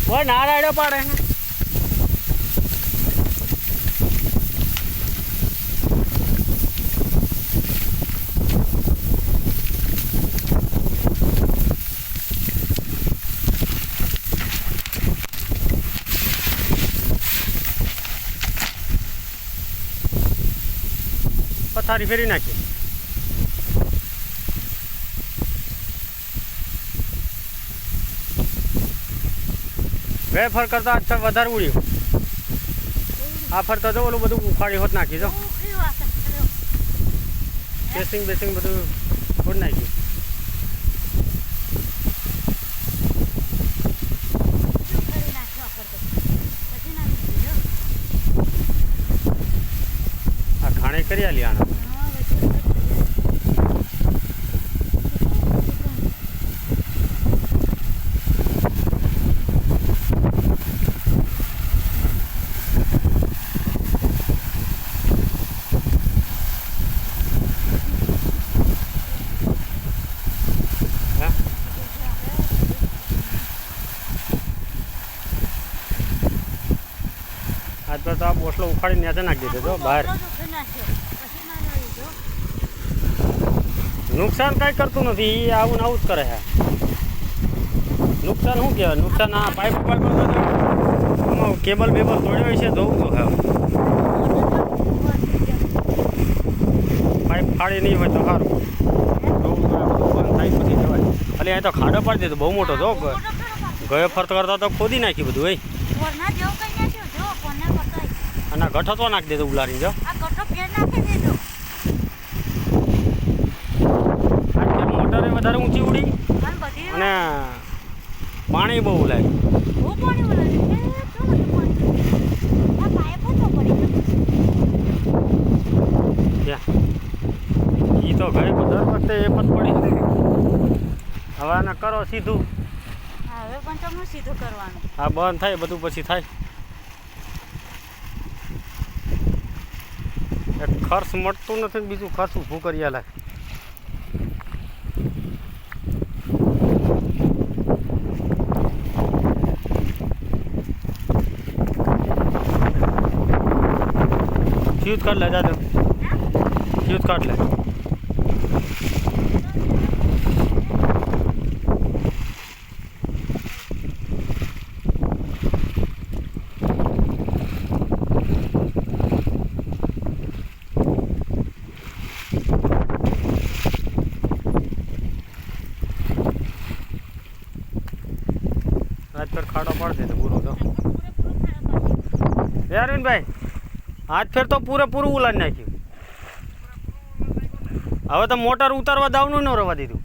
કોઈ ના રાડ્યો પાડે પથારી ફેરી નાખી વેફર કરતા આજ વધારે ઉડ્યું આ ફરતા જો ઓલું બધું ઉખાડી હોત નાખી જો બેસિંગ બધું ખોડ નાખ્યું આ ખાણે કરી આલી આના આજ પર તો આ બોસલો ઉખાડી નેચે નાખી દીધો બહાર નુકસાન કાંઈ કરતું નથી એ આવું ને આવું જ કરે છે નુકસાન શું કહેવાય નુકસાન આ પાઇપ કેબલ બેબલ તોડ્યો છે જોવું તો હા પાઇપ ફાડી નહીં હોય તો સારું જોવું બંધ થાય પછી જવાય ખાલી અહીં તો ખાડો પાડી દીધો બહુ મોટો જો ગયો ફરતો કરતા તો ખોદી નાખ્યું બધું ભાઈ અને ગઠો તો નાખી દેતો ઉલારી જો મોટરે વધારે ઊંચી ઉડી અને પાણી બહુ લાગ્યું એ તો ગઈ દર વખતે એ પણ પડી હવે આને કરો સીધું હવે પણ તમને સીધું કરવાનું હા બંધ થાય બધું પછી થાય ખર્ચ મળતું નથી બીજું ખર્ચ ઊભું કરી આલે ફ્યુઝ કાઢ લે જાજો ફ્યુઝ કાઢ લે આજ ફેર ખાડો પાડી દે તો પૂરો તો અરવિંદભાઈ આજ ફેર તો પૂરેપૂરું ઉલાડી નાખ્યું હવે તો મોટર ઉતારવા દાવનું ન રવા દીધું